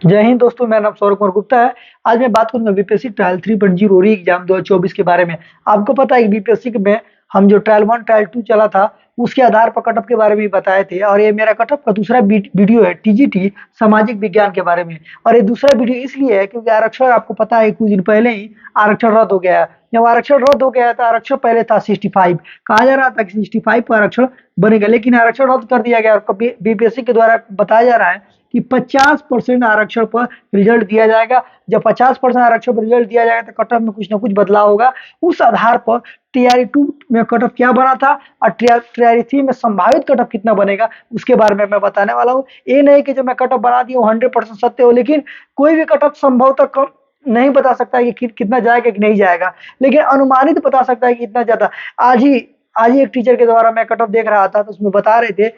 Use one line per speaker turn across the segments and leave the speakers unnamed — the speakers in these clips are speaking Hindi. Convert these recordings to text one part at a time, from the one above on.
जय हिंद दोस्तों, मेरा नाम सौरभ कुमार गुप्ता है। आज मैं बात करूंगा बीपीएससी ट्रायल 3.0 री एग्जाम 2024 के बारे में। आपको पता है कि बीपीएससी में हम जो ट्रायल 1 ट्रायल 2 चला था, उसके आधार पर कटअप के बारे में भी बताए थे। और ये मेरा कटअप का दूसरा वीडियो है टीजीटी सामाजिक विज्ञान के बारे में। और ये दूसरा वीडियो इसलिए है क्योंकि आरक्षण, आपको पता है कुछ दिन पहले ही आरक्षण रद्द हो गया है। जब आरक्षण रद्द हो गया था, आरक्षण पहले था 65, कहा जा रहा था कि 65 पर आरक्षण बनेगा, लेकिन आरक्षण रद्द कर दिया गया। और बीपीएससी के द्वारा बताया जा रहा है कि 50% आरक्षण पर रिजल्ट दिया जाएगा। जब 50% आरक्षण पर रिजल्ट दिया जाएगा तो कटअप में कुछ ना कुछ बदलाव होगा। उस आधार पर टीआरई 2 में कटअप क्या बना था और टीआरई 3 में संभावित कटअप कितना बनेगा, उसके बारे में मैं बताने वाला हूँ। ये नहीं कि जो मैं कटअप बना दी हूँ 100% सत्य हो, लेकिन कोई भी कटअप संभवतः कम नहीं बता सकता है कि कितना जाएगा कि नहीं जाएगा, लेकिन अनुमानित बता सकता है कि इतना ज्यादा। आज ही एक टीचर के द्वारा मैं कटअप देख रहा था, तो उसमें बता रहे थे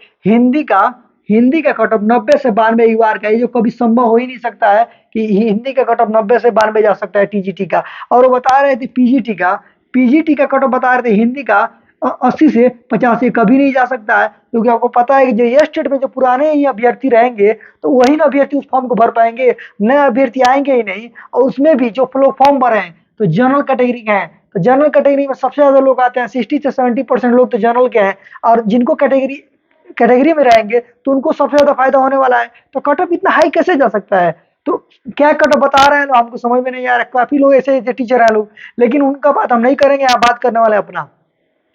हिंदी का कटअप 90 से 92 यूआर का, ये जो कभी संभव हो ही नहीं सकता है कि हिंदी का कटअप 90 से 92 जा सकता है टीजीटी का। और वो बता रहे थे पीजीटी का कटअप बता रहे थे हिंदी का 80 से 85 कभी नहीं जा सकता है, क्योंकि आपको पता है कि जो ये स्टेट में जो पुराने ही अभ्यर्थी रहेंगे तो वही ना अभ्यर्थी उस फॉर्म को भर पाएंगे, नए अभ्यर्थी आएंगे ही नहीं। और उसमें भी जो लोग फॉर्म भरे हैं तो जनरल कैटेगरी के हैं, तो जनरल कैटेगरी में सबसे ज्यादा लोग आते हैं, 60 से 70% लोग तो जनरल के हैं। और जिनको कैटेगरी में रहेंगे तो उनको सबसे ज्यादा फायदा होने वाला है। तो कटअप इतना हाई कैसे जा सकता है? तो क्या कटअप बता रहे हैं लोग, हमको समझ में नहीं आ रहा है। काफी लोग ऐसे ऐसे टीचर हैं लोग, लेकिन उनका बात हम नहीं करेंगे। यहाँ बात करने वाले अपना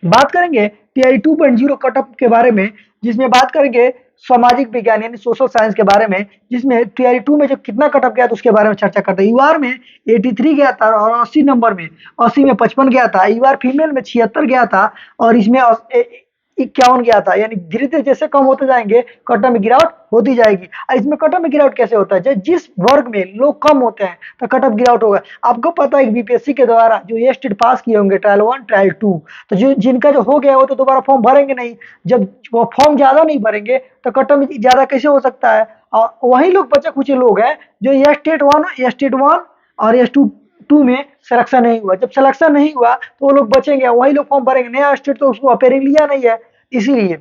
बात करेंगे टीआई 2.0 कटअप के बारे में, जिसमें बात करेंगे सामाजिक विज्ञान यानी सोशल साइंस के बारे में, जिसमें टीआई 2 में जो कितना कटअप गया था उसके बारे में चर्चा करते हैं। यूआर में 83 गया था और 80 नंबर में 80 में 55 गया था। यूआर फीमेल में 76 गया था और इसमें 51 गया था। यानी धीरे धीरे जैसे कम होते जाएंगे कटअप में गिरावट होती जाएगी। और इसमें कटअप में गिरावट कैसे होता है? जिस वर्ग में लोग कम होते हैं तो कटअप गिरावट होगा। आपको पता है कि बीपीएससी के द्वारा जो ये स्टेट पास किए होंगे ट्रायल 1 ट्रायल 2, तो जो जिनका जो हो गया वो तो दोबारा फॉर्म भरेंगे नहीं। जब वो फॉर्म ज्यादा नहीं भरेंगे तो कटअप में ज्यादा कैसे हो सकता है? और वही लोग बचे कुछ लोग हैं जो ये स्टेट 1 और एस टू में सिलेक्शन नहीं हुआ। जब सिलेक्शन नहीं हुआ तो वो लोग बचेंगे, वही लोग फॉर्म भरेंगे। नया स्टेट तो उसको अपेयरिंग लिया नहीं है, इसीलिए।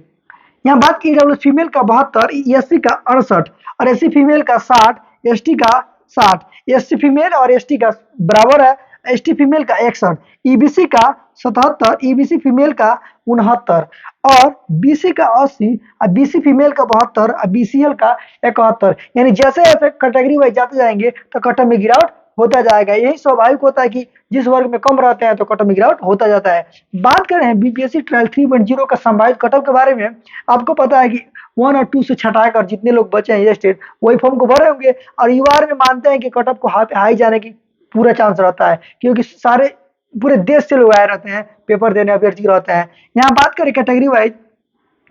यहाँ बात की डब्ल्यू फीमेल का 72, एससी का 68 और एससी फीमेल का 60, एसटी का 60। एससी फीमेल और एसटी का बराबर है, एसटी फीमेल का 61, ईबीसी का 77, ईबीसी फीमेल का 69 और बीसी का 80 और बीसी फीमेल का 72 और बीसीएल का 71। यानी जैसे जैसे कैटेगरी वाइज जाते जाएंगे तो कटअप में गिरावट होता जाएगा। यही स्वाभाविक होता है कि जिस वर्ग में कम रहते हैं तो कटअप में गिरावट होता जाता है। बात करें बीपीएससी ट्रायल 3.0 का संभावित कटअप के बारे में, आपको पता है कि 1 और 2 से छटाकर जितने लोग बचे हैं ये स्टेट वही फॉर्म को भरे होंगे। और यूआर में मानते हैं कि कटअप को हाई जाने की पूरा चांस रहता है, क्योंकि सारे पूरे देश से लोग आए रहते हैं, पेपर देने अभ्यर्थी रहते हैं। यहाँ बात करें कैटेगरी वाइज,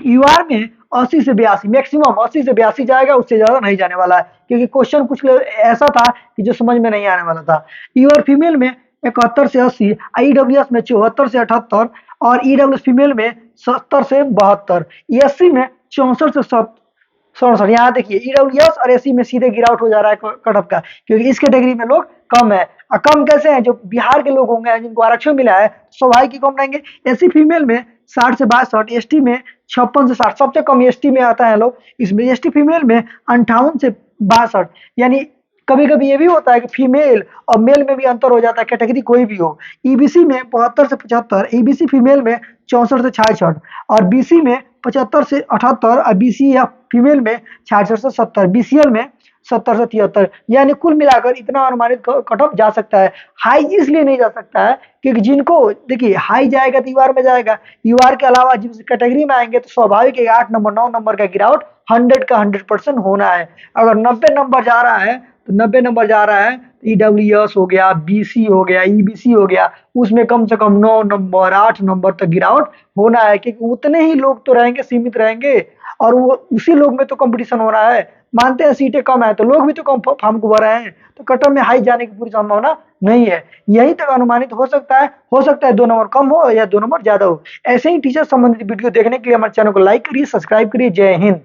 यूआर में 80 से 82 मैक्सिमम 80 से 82 जाएगा, उससे ज्यादा नहीं जाने वाला है, क्योंकि क्वेश्चन कुछ ऐसा था कि जो समझ में नहीं आने वाला था। यूआर फीमेल में 71 से 80, ईडब्ल्यूएस में 74 से 78 और ईडब्ल्यूएस फीमेल में 70 से 72, एससी में 64 से 67। यहाँ देखिए ईडब्ल्यूएस और एससी में सीधे गिरावट हो जा रहा है कटअप का, क्योंकि इस कैटेगरी में लोग कम है। और कम कैसे हैं? जो बिहार के लोग होंगे जिनको आरक्षण मिला है, स्वाभाविक ही कम रहेंगे। एससी फीमेल में 60 से 62, एसटी में 56 से 60, सबसे कम एसटी में आता है लोग। इसमें एसटी फीमेल में 58 से 62। यानी कभी कभी ये भी होता है कि फीमेल और मेल में भी अंतर हो जाता है, कैटेगरी कोई भी हो। ईबीसी में 72 से 75, ईबीसी फीमेल में 64 से 66 और बीसी में 75 से 78 और बीसी या फीमेल में 66 से 70, बीसीएल में 70 से 73। यानी कुल मिलाकर इतना अनुमानित कटअप जा सकता है। हाई इसलिए नहीं जा सकता है क्योंकि जिनको देखिए हाई जाएगा तो यूआर में जाएगा, यूआर के अलावा जिस कैटेगरी में आएंगे तो स्वाभाविक है 8 नंबर 9 नंबर का गिरावट 100 का 100% होना है। अगर 90 नंबर जा रहा है तो 90 नंबर जा रहा है, ईडब्ल्यूएस हो गया, बीसी हो गया, ईबीसी हो गया, उसमें कम से कम 9 नंबर 8 नंबर तक गिरावट होना है, क्योंकि उतने ही लोग तो रहेंगे, सीमित रहेंगे। और वो उसी लोग में तो कंपटीशन हो रहा है। मानते हैं सीटें कम है तो लोग भी तो कम फॉर्म को भर रहे हैं, तो कटअप में हाई जाने की पूरी संभावना नहीं है। यही तक अनुमानित हो सकता है 2 नंबर कम हो या 2 नंबर ज्यादा हो। ऐसे ही टीचर संबंधित वीडियो देखने के लिए हमारे चैनल को लाइक करिए, सब्सक्राइब करिए। जय हिंद।